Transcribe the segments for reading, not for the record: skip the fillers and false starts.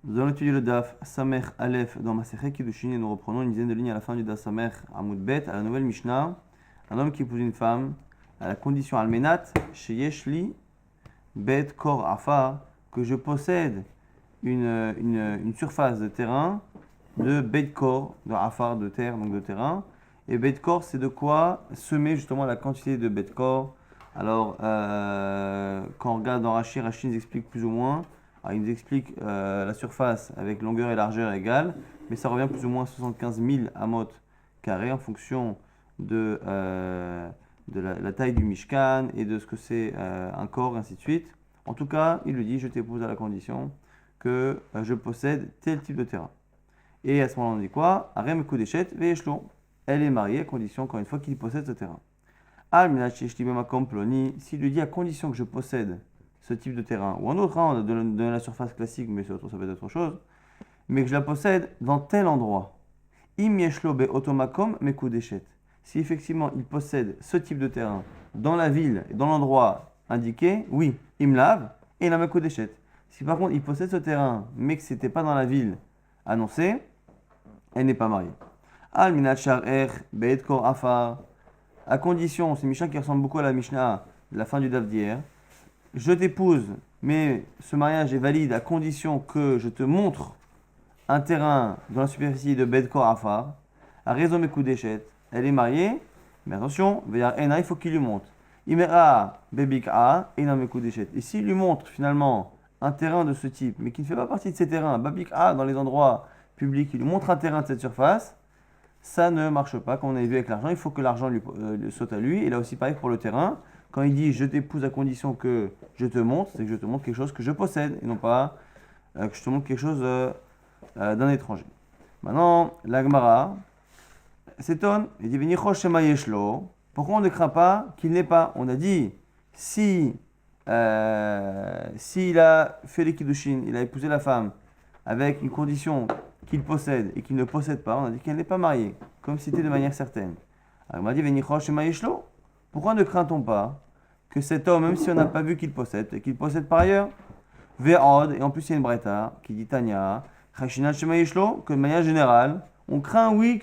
Nous allons étudier le Daf Samer Aleph dans Masechet Kiddushin et nous reprenons une dizaine de lignes à la fin du Daf Samer Amoud Bet à la nouvelle Mishnah. Un homme qui épouse une femme à la condition Almenat chez Yeshli Bet Kor Afar que je possède une surface de terrain de Bet Kor, de Afar de terre, donc de terrain. Et Bet Kor, c'est de quoi semer justement la quantité de Bet Kor. Alors, quand on regarde dans Rashi, Rashi nous explique plus ou moins. Alors, il nous explique la surface avec longueur et largeur égales, mais ça revient plus ou moins à 75 000 amot carrés en fonction de la taille du Mishkan et de ce que c'est un corps, et ainsi de suite. En tout cas, il lui dit, je t'épouse à la condition que je possède tel type de terrain. Et à ce moment-là, on dit quoi? Arem Kudeshet Ve'eshlo. Elle est mariée à condition, encore une fois, qu'il possède ce terrain. S'il lui dit à condition que je possède ce type de terrain, ou un autre, on a donné la surface classique, mais ça peut être autre chose, mais que je la possède dans tel endroit. Im yeshlo be'otomakom mekudeshet. Si effectivement il possède ce type de terrain dans la ville, dans l'endroit indiqué, oui, il me lave et il a mekudeshet. Si par contre il possède ce terrain, mais que c'était pas dans la ville annoncée, elle n'est pas mariée. Al minat shar'er be'et kor afar. À condition, c'est une Mishnah qui ressemble beaucoup à la Mishnah de la fin du Daf d'hier. Je t'épouse, mais ce mariage est valide à condition que je te montre un terrain dans la superficie de Bedkor Afar. À raison mes coups d'échette, elle est mariée, mais attention, il faut qu'il lui montre. Imera Bebika, et non mes coups d'échette. Et s'il lui montre finalement un terrain de ce type, mais qui ne fait pas partie de ces terrains, Babika dans les endroits publics, il lui montre un terrain de cette surface, ça ne marche pas, comme on avait vu avec l'argent, il faut que l'argent lui saute à lui. Et là aussi pareil pour le terrain. Quand il dit je t'épouse à condition que je te montre, c'est que je te montre quelque chose que je possède et non pas que je te montre quelque chose d'un étranger. Maintenant, l'Agmara s'étonne, il dit Venichosh Shema Yeshlo. Pourquoi on ne craint pas qu'il n'ait pas? On a dit s'il a fait les Kiddushin, il a épousé la femme avec une condition qu'il possède et qu'il ne possède pas, on a dit qu'elle n'est pas mariée, comme c'était de manière certaine. Alors on m'a dit Venichosh Shema Yeshlo. Pourquoi ne craint-on pas que cet homme, même si on n'a pas vu qu'il possède, et qu'il possède par ailleurs, Ve'od, et en plus il y a une breta qui dit Tanya, Chashinat Shema Yeshlo, que de manière générale, on craint oui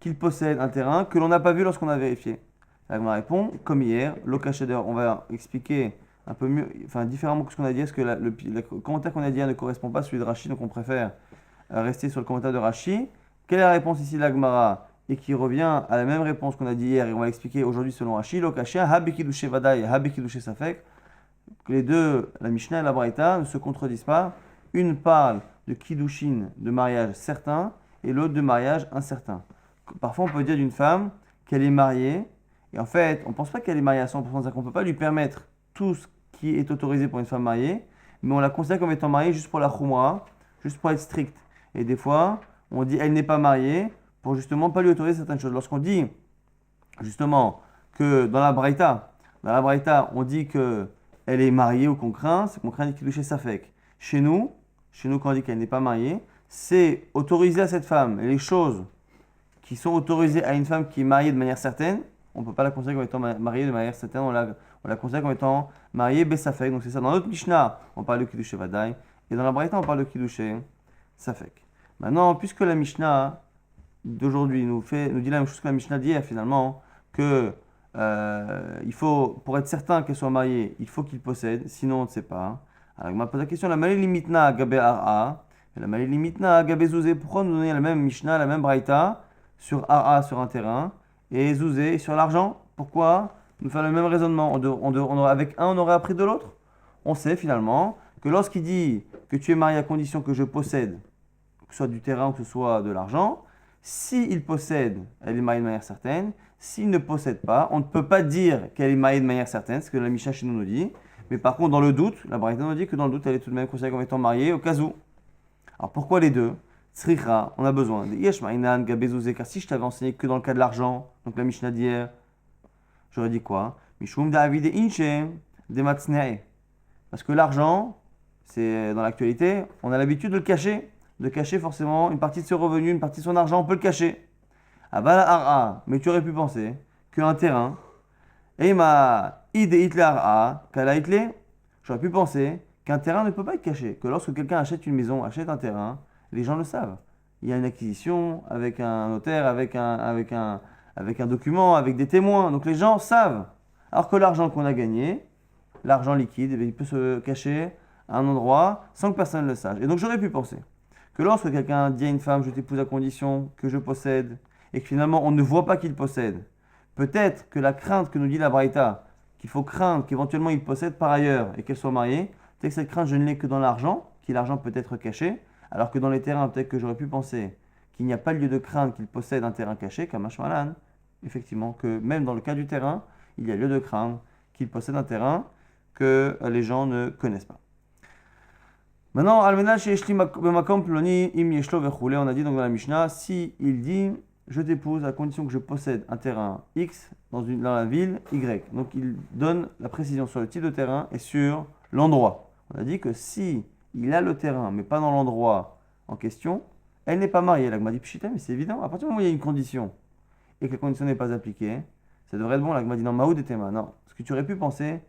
qu'il possède un terrain que l'on n'a pas vu lorsqu'on a vérifié. Elle me répond, comme hier, Lokasheder, on va expliquer un peu mieux, enfin différemment que ce qu'on a dit, parce que le commentaire qu'on a dit hier ne correspond pas à celui de Rashi, donc on préfère rester sur le commentaire de Rashi. Quelle est la réponse ici de l'Agmara? Et qui revient à la même réponse qu'on a dit hier, et on va l'expliquer aujourd'hui selon Rashi, Lokashia, Habikidushe Vadaï, Habikidushe Safek. Les deux, la Mishnah et la Braïta, ne se contredisent pas. Une parle de Kiddushin, de mariage certain, et l'autre de mariage incertain. Parfois, on peut dire d'une femme qu'elle est mariée, et en fait, on ne pense pas qu'elle est mariée à 100%, c'est-à-dire qu'on ne peut pas lui permettre tout ce qui est autorisé pour une femme mariée, mais on la considère comme étant mariée juste pour la khumra, juste pour être stricte. Et des fois, on dit elle n'est pas mariée, pour justement pas lui autoriser certaines choses. Lorsqu'on dit justement que dans la Braïta, on dit qu'elle est mariée ou qu'on craint, c'est qu'on craint qu'il touche Safek. Chez nous, quand on dit qu'elle n'est pas mariée, c'est autoriser à cette femme les choses qui sont autorisées à une femme qui est mariée de manière certaine. On ne peut pas la considérer comme étant mariée de manière certaine, on la considère comme étant mariée Besafek. Donc c'est ça. Dans notre Mishnah, on parle de Kiddush Vadaï, et dans la Braïta, on parle de Kiddush Safek. Maintenant, puisque la Mishnah d'aujourd'hui nous dit la même chose que la Mishnah d'hier finalement, que il faut, pour être certain qu'elle soit mariée, il faut qu'il possède, sinon on ne sait pas. Alors on m'a posé la question, la malé limitna gabe ara, et la malé limitna gabe zouzé, pourquoi nous donner la même Mishnah, la même Braïta, sur ara, sur un terrain, et zouzé, sur l'argent? Pourquoi nous faire le même raisonnement? Avec un, on aurait appris de l'autre? On sait finalement que lorsqu'il dit que tu es marié à condition que je possède, que ce soit du terrain ou que ce soit de l'argent, s'il possède, elle est mariée de manière certaine. S'il ne possède pas, on ne peut pas dire qu'elle est mariée de manière certaine, ce que la Mishnah chez nous dit. Mais par contre, dans le doute, la Braïta nous dit que dans le doute, elle est tout de même considérée comme étant mariée au cas où. Alors pourquoi les deux? Tzricha, on a besoin de Yesh Ma'inan Gabezouze, car si je t'avais enseigné que dans le cas de l'argent, donc la Mishnah d'hier, j'aurais dit quoi? Mishum Davide Inche de Matsnei. Parce que l'argent, c'est dans l'actualité, on a l'habitude de le cacher. De cacher forcément une partie de ses revenus, une partie de son argent, on peut le cacher. Abala ara, mais tu aurais pu penser qu'un terrain, et ma ide Hitler a, qu'elle a Hitler, j'aurais pu penser qu'un terrain ne peut pas être caché, que lorsque quelqu'un achète une maison, achète un terrain, les gens le savent. Il y a une acquisition avec un notaire, avec un document, avec des témoins, donc les gens savent. Alors que l'argent qu'on a gagné, l'argent liquide, eh bien, il peut se cacher à un endroit sans que personne ne le sache. Et donc j'aurais pu penser que lorsque quelqu'un dit à une femme, je t'épouse à condition que je possède, et que finalement on ne voit pas qu'il possède, peut-être que la crainte que nous dit la Braïta, qu'il faut craindre qu'éventuellement il possède par ailleurs et qu'elle soit mariée, peut-être que cette crainte je ne l'ai que dans l'argent, que l'argent peut être caché, alors que dans les terrains, peut-être que j'aurais pu penser qu'il n'y a pas lieu de craindre qu'il possède un terrain caché, comme Ashmalan, effectivement, que même dans le cas du terrain, il y a lieu de craindre qu'il possède un terrain que les gens ne connaissent pas. Maintenant, Almena Sheshli Bemakom Ploni Im Yeshlo Vechule, on a dit donc dans la Mishnah, si il dit je t'épouse à condition que je possède un terrain X dans la ville Y. Donc il donne la précision sur le type de terrain et sur l'endroit. On a dit que si il a le terrain mais pas dans l'endroit en question, elle n'est pas mariée. L'agma dit pshita, mais c'est évident. À partir du moment où il y a une condition et que la condition n'est pas appliquée, ça devrait être bon. L'agma dit non, Maoud et Tema. Non, ce que tu aurais pu penser,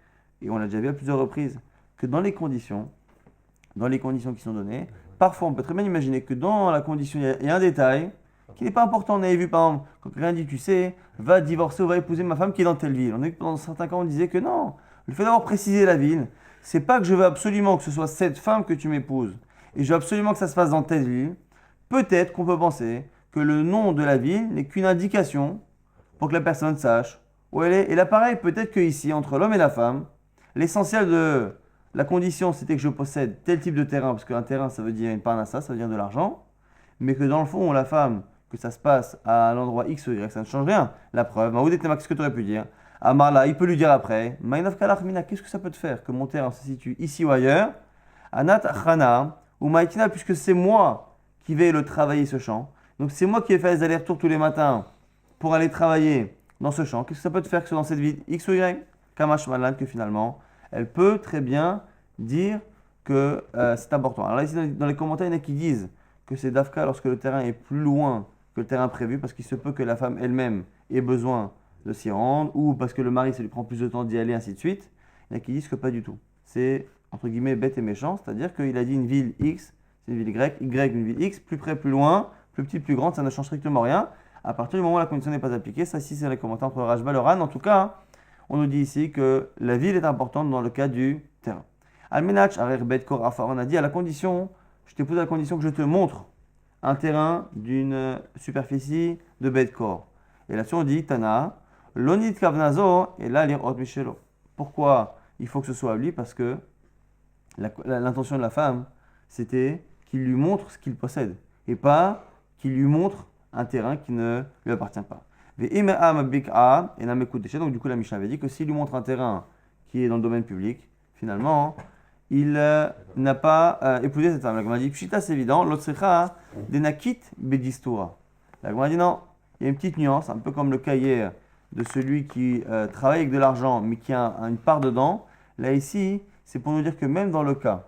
et on l'a déjà vu à plusieurs reprises, que dans les conditions qui sont données, parfois on peut très bien imaginer que dans la condition, il y a un détail qui n'est pas important. On avait vu par exemple, quand quelqu'un dit, tu sais, va divorcer ou va épouser ma femme qui est dans telle ville. On a vu que pendant certains cas, on disait que non, le fait d'avoir précisé la ville, c'est pas que je veux absolument que ce soit cette femme que tu m'épouses, et je veux absolument que ça se fasse dans telle ville. Peut-être qu'on peut penser que le nom de la ville n'est qu'une indication pour que la personne sache où elle est. Et là, pareil, peut-être qu'ici, entre l'homme et la femme, l'essentiel de la condition, c'était que je possède tel type de terrain, parce qu'un terrain, ça veut dire une parnassa, ça veut dire de l'argent, mais que dans le fond, la femme, que ça se passe à l'endroit X ou Y, ça ne change rien. La preuve, qu'est-ce que tu aurais pu dire? Amarla, il peut lui dire après, Maïnaf Kalachmina, qu'est-ce que ça peut te faire que mon terrain se situe ici ou ailleurs? Anat Khana, ou Maïkina, puisque c'est moi qui vais le travailler ce champ. Donc c'est moi qui vais faire les allers-retours tous les matins pour aller travailler dans ce champ. Qu'est-ce que ça peut te faire que ce soit dans cette ville X ou Y? Kamash Malan, que finalement, elle peut très bien dire que c'est important. Alors là, ici, dans les commentaires, il y en a qui disent que c'est Dafka lorsque le terrain est plus loin que le terrain prévu, parce qu'il se peut que la femme elle-même ait besoin de s'y rendre, ou parce que le mari, ça lui prend plus de temps d'y aller, ainsi de suite. Il y en a qui disent que pas du tout. C'est, entre guillemets, bête et méchant, c'est-à-dire qu'il a dit une ville X, c'est une ville Y, Y, une ville X, plus près, plus loin, plus petite, plus grande, ça ne change strictement rien. À partir du moment où la condition n'est pas appliquée, ça, si c'est les commentaires entre Rajba et le Ran, en tout cas, on nous dit ici que la ville est importante dans le cas du terrain. Almenach, Arerbet, Korafa, on a dit à la condition, je t'épouse à la condition que je te montre un terrain d'une superficie de Bedkor. Et là-dessus, on dit Tana, Lonit Kavnazo, et là, l'Irot Michelo. Pourquoi il faut que ce soit à lui? Parce que l'intention de la femme, c'était qu'il lui montre ce qu'il possède, et pas qu'il lui montre un terrain qui ne lui appartient pas. Donc, du coup, la Mishnah avait dit que s'il lui montre un terrain qui est dans le domaine public, finalement, il n'a pas épousé cette femme. La Gemara dit, Pshita, c'est évident, l'Otsrecha des Nakit Bedistura. La Gemara dit non, il y a une petite nuance, un peu comme le cahier de celui qui travaille avec de l'argent, mais qui a une part dedans. Là, ici, c'est pour nous dire que même dans le cas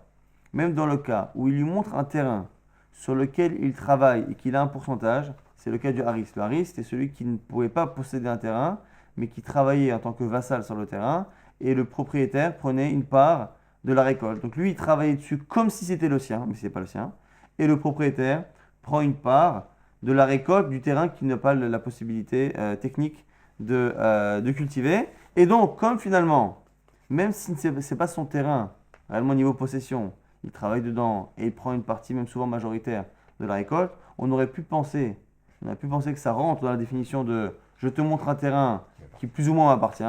où il lui montre un terrain sur lequel il travaille et qu'il a un pourcentage, c'est le cas du haris. Le haris, c'est celui qui ne pouvait pas posséder un terrain, mais qui travaillait en tant que vassal sur le terrain, et le propriétaire prenait une part de la récolte. Donc lui, il travaillait dessus comme si c'était le sien, mais ce n'est pas le sien, et le propriétaire prend une part de la récolte du terrain qui n'a pas la possibilité technique de cultiver. Et donc, comme finalement, même si ce n'est pas son terrain, réellement au niveau possession, il travaille dedans et il prend une partie, même souvent majoritaire, de la récolte, on aurait pu penser que ça rentre dans la définition de je te montre un terrain qui plus ou moins m'appartient,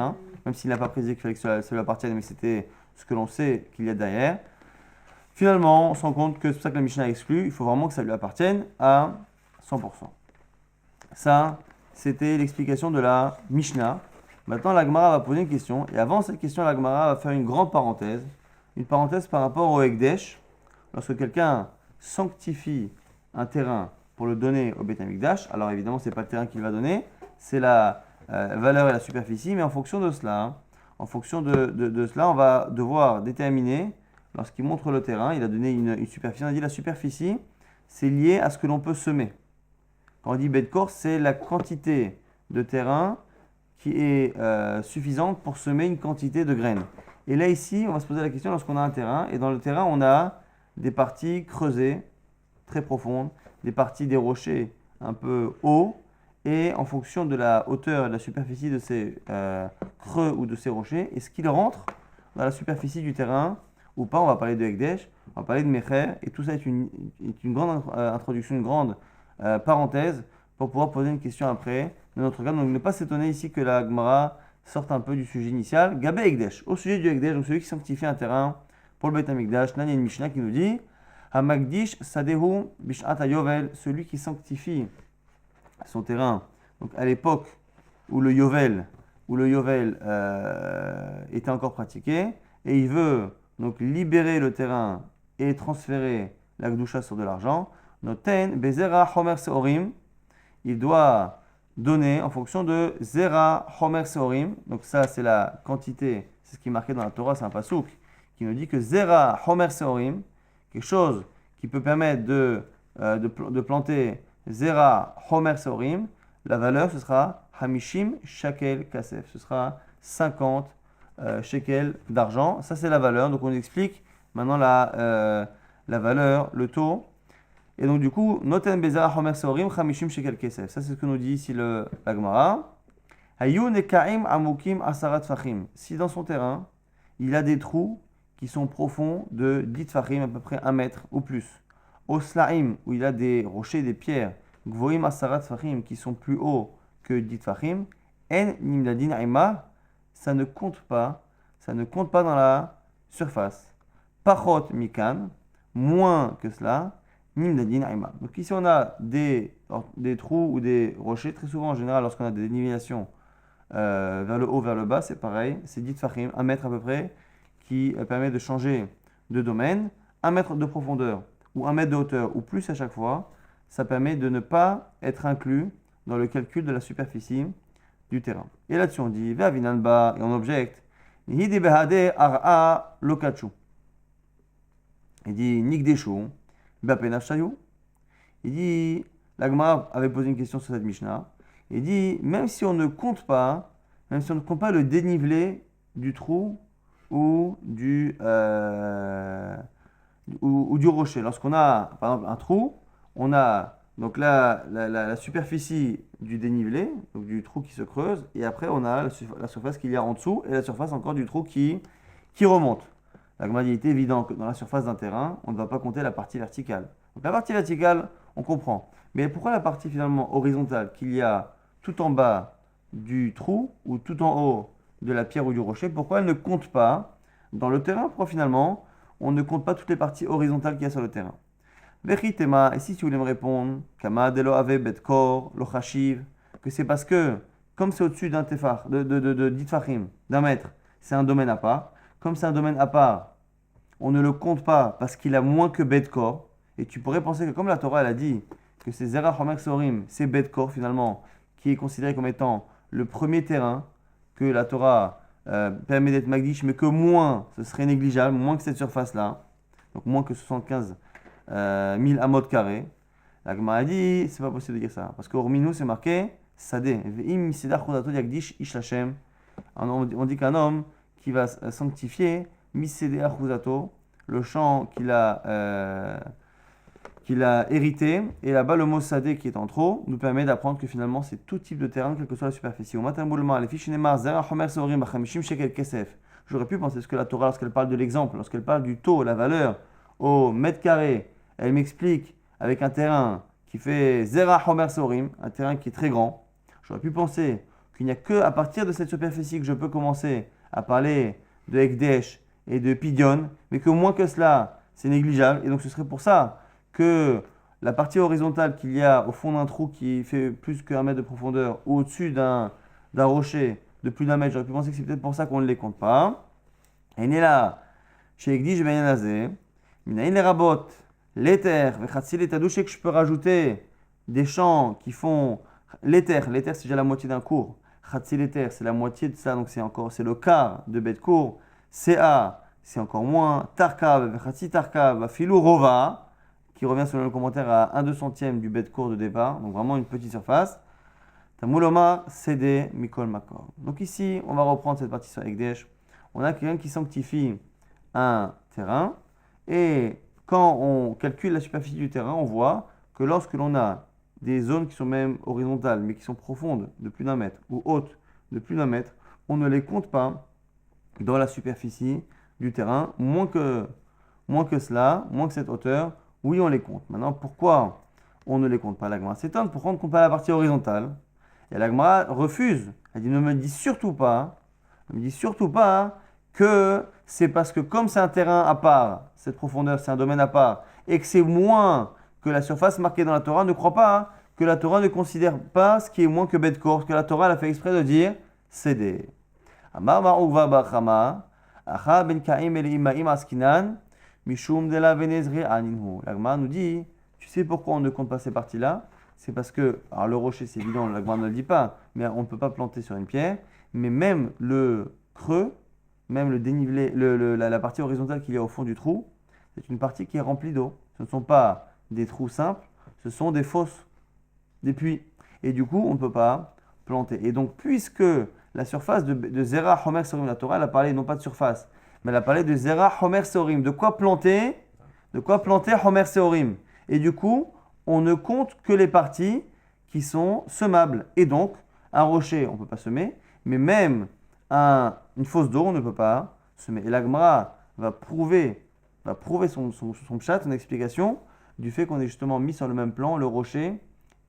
même s'il n'a pas précisé qu'il fallait que ça lui appartienne, mais c'était ce que l'on sait qu'il y a derrière. Finalement, on se rend compte que c'est pour ça que la Mishnah exclut, il faut vraiment que ça lui appartienne à 100%. Ça, c'était l'explication de la Mishnah. Maintenant, la Gemara va poser une question, et avant cette question, la Gemara va faire une grande parenthèse, une parenthèse par rapport au Ekdesh. Lorsque quelqu'un sanctifie un terrain pour le donner au Beth Amikdash, alors évidemment, ce n'est pas le terrain qu'il va donner, c'est la valeur et la superficie, mais en fonction de cela, on va devoir déterminer, lorsqu'il montre le terrain, il a donné une superficie, on a dit la superficie, c'est lié à ce que l'on peut semer. Quand on dit Bedkor, c'est la quantité de terrain qui est suffisante pour semer une quantité de graines. Et là, ici, on va se poser la question lorsqu'on a un terrain. Et dans le terrain, on a des parties creusées, très profondes, des parties des rochers un peu hauts. Et en fonction de la hauteur et de la superficie de ces creux ou de ces rochers, est-ce qu'ils rentrent dans la superficie du terrain ou pas? On va parler de Ekdesh, on va parler de Mecher. Et tout ça est une grande introduction, une grande parenthèse pour pouvoir poser une question après de notre gamme. Donc ne pas s'étonner ici que la Gemara sorte un peu du sujet initial. Gabé Ekdesh, au sujet du Ekdesh, donc celui qui sanctifie un terrain pour le Beit HaMikdash, là il y a une Mishnah qui nous dit Hamagdish Sadehu Bishat Yovel, celui qui sanctifie son terrain, donc à l'époque où le Yovel était encore pratiqué, et il veut donc libérer le terrain et transférer la Gdusha sur de l'argent, Noten Bezera Homer Seorim, il doit donner en fonction de Zera Homer Seorim, donc ça c'est la quantité, c'est ce qui est marqué dans la Torah, c'est un pasouk qui nous dit que Zera Homer Seorim, quelque chose qui peut permettre de planter Zera Homer Seorim, la valeur ce sera Hamishim Shekel Kasef, ce sera 50 shekels d'argent, ça c'est la valeur, donc on explique maintenant la valeur, le taux. Et donc du coup, Noten Bezara Homer Seorim, Hamishim Shekel Kesef. Ça c'est ce que nous dit ici la Gemara. Hayu Nekaim Amukim Asarat Fachim. Si dans son terrain, il a des trous qui sont profonds de 10 Fachim, à peu près 1 mètre ou plus. Oslaim, où il a des rochers, des pierres, Gvoim Asarat Fachim, qui sont plus hauts que 10 Fachim. En Nimdadin Aima, ça ne compte pas dans la surface. Pachot Mikan, moins que cela. Donc ici on a des trous ou des rochers, très souvent en général lorsqu'on a des dénivellations vers le haut, vers le bas, c'est pareil, c'est 10 fachim, 1 mètre à peu près, qui permet de changer de domaine, 1 mètre de profondeur ou 1 mètre de hauteur ou plus à chaque fois, ça permet de ne pas être inclus dans le calcul de la superficie du terrain. Et là-dessus on dit, Ve'avinanba, et on objecte, Nihide behade ar'a lokachu. Il dit, Nikdeshu. Il dit, la Gemara avait posé une question sur cette Mishnah. Il dit, même si on ne compte pas le dénivelé du trou ou du rocher. Lorsqu'on a, par exemple, un trou, on a donc là la superficie du dénivelé, donc du trou qui se creuse, et après on a la surface qu'il y a en dessous et la surface encore du trou qui remonte. La Gemara dit, il est évident que dans la surface d'un terrain, on ne va pas compter la partie verticale. Donc la partie verticale, on comprend. Mais pourquoi la partie finalement horizontale qu'il y a tout en bas du trou ou tout en haut de la pierre ou du rocher, pourquoi elle ne compte pas dans le terrain? Pourquoi finalement on ne compte pas toutes les parties horizontales qu'il y a sur le terrain? Vechitema, et si tu voulais me répondre, Kama delo ave betkor lo chashiv, que c'est parce que, comme c'est au-dessus d'un tefar, de 10 fachim, d'un mètre, c'est un domaine à part. Comme c'est un domaine à part, on ne le compte pas parce qu'il a moins que Bedkor. Et tu pourrais penser que comme la Torah elle a dit que c'est Zera Homer Sorim, c'est Bedkor finalement, qui est considéré comme étant le premier terrain que la Torah permet d'être Magdish, mais que moins, ce serait négligeable, moins que cette surface-là, donc moins que 75 000 amot carrés. La Gemara a dit, c'est pas possible de dire ça, parce qu'au nous c'est marqué Sadeh, Ve'im Misedach Chodato Yagdish Ish Lashem. On dit qu'un homme qui va sanctifier Misedeh Achuzato, le champ qu'il a hérité, et là-bas le mot sadé qui est en trop nous permet d'apprendre que finalement c'est tout type de terrain, quelle que soit la superficie. J'aurais pu penser ce que la Torah, lorsqu'elle parle de l'exemple, lorsqu'elle parle du taux, la valeur au mètre carré, elle m'explique avec un terrain qui fait Zera Homer Sorim, un terrain qui est très grand. J'aurais pu penser qu'il n'y a que à partir de cette superficie que je peux commencer à parler de Ekdesh et de Pidion, mais que moins que cela, c'est négligeable. Et donc ce serait pour ça que la partie horizontale qu'il y a au fond d'un trou qui fait plus qu'1 mètre de profondeur ou au-dessus d'un rocher de plus d'1 mètre, j'aurais pu penser que c'est peut-être pour ça qu'on ne les compte pas. Et né là, chez Ekdish Ben Yanazé, Minaïn les rabot, l'éther, Vechatsil et Tadouché, que je peux rajouter des champs qui font l'éther c'est déjà la moitié d'un cours. Khatsil l'éther, c'est la moitié de ça, donc c'est le quart de Bet cours. CA, c'est encore moins. Tarkav, Vechatsi Tarkav, Filou Rova, qui revient selon le commentaire à 1/200 du bête court de départ, donc vraiment une petite surface. Tamouloma, CD, Mikol Makor. Donc ici, on va reprendre cette partie sur Ekdesh. On a quelqu'un qui sanctifie un terrain et quand on calcule la superficie du terrain, on voit que lorsque l'on a des zones qui sont même horizontales mais qui sont profondes de plus d'un mètre ou hautes de plus d'un mètre, on ne les compte pas dans la superficie du terrain, moins que cela, moins que cette hauteur, oui, on les compte. Maintenant, pourquoi on ne les compte pas? La Gemara s'étonne, pourquoi on ne compte pas la partie horizontale? Et la Gemara refuse. Elle dit, ne me dis surtout pas, que c'est parce que comme c'est un terrain à part, cette profondeur, c'est un domaine à part, et que c'est moins que la surface marquée dans la Torah, ne crois pas que la Torah ne considère pas ce qui est moins que Bet Kor, parce que la Torah, elle a fait exprès de dire céder. Amar Ma'uva Bachama, Acha ben Kaim el Imaim Askinan, Mishum de la Venezri Aninhu. La Gemara nous dit, tu sais pourquoi on ne compte pas ces parties-là? C'est parce que, alors le rocher c'est évident, la Gemara ne le dit pas, mais on ne peut pas planter sur une pierre, mais même le creux, même le dénivelé, la partie horizontale qu'il y a au fond du trou, c'est une partie qui est remplie d'eau. Ce ne sont pas des trous simples, ce sont des fosses, des puits. Et du coup, on ne peut pas planter. Et donc, puisque la surface de Zera Homer Sorim, la Torah, elle a parlé non pas de surface, mais elle a parlé de Zera Homer Sorim. De quoi planter Homer Sorim. Et du coup, on ne compte que les parties qui sont semables. Et donc, un rocher, on ne peut pas semer, mais même une fosse d'eau, on ne peut pas semer. Et la Gemara va prouver son pshat, son explication, du fait qu'on est justement mis sur le même plan, le rocher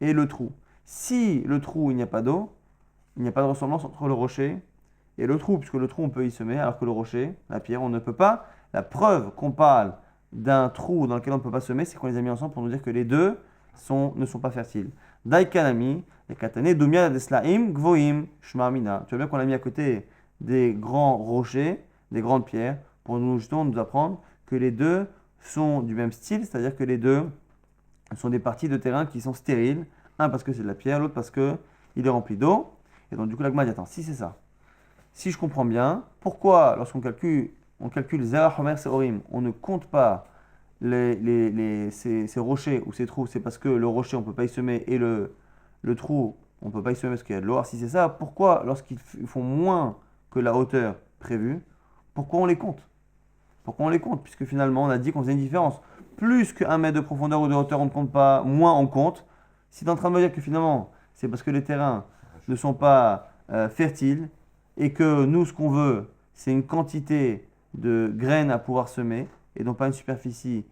et le trou. Si le trou, il n'y a pas d'eau, il n'y a pas de ressemblance entre le rocher et le trou, puisque le trou, on peut y semer, alors que le rocher, la pierre, on ne peut pas. La preuve qu'on parle d'un trou dans lequel on ne peut pas semer, c'est qu'on les a mis ensemble pour nous dire que les deux ne sont pas fertiles. Daikanami, les katane, domia deslaim, gvoim, shmamina. Tu vois bien qu'on l'a mis à côté des grands rochers, des grandes pierres, pour justement nous apprendre que les deux sont du même style, c'est-à-dire que les deux sont des parties de terrain qui sont stériles. Un parce que c'est de la pierre, l'autre parce qu'il est rempli d'eau. Et donc du coup, la Gemara dit, attends, si c'est ça, si je comprends bien, pourquoi lorsqu'on calcule Zera Homer Seorim, on ne compte pas ces rochers ou ces trous, c'est parce que le rocher, on ne peut pas y semer, et le trou, on ne peut pas y semer parce qu'il y a de l'eau. Alors si c'est ça, pourquoi lorsqu'ils font moins que la hauteur prévue, pourquoi on les compte? Puisque finalement, on a dit qu'on faisait une différence. Plus qu'un mètre de profondeur ou de hauteur, on ne compte pas, moins on compte. Si tu es en train de me dire que finalement, c'est parce que les terrains ne sont pas fertiles et que nous, ce qu'on veut, c'est une quantité de graines à pouvoir semer et non pas une superficie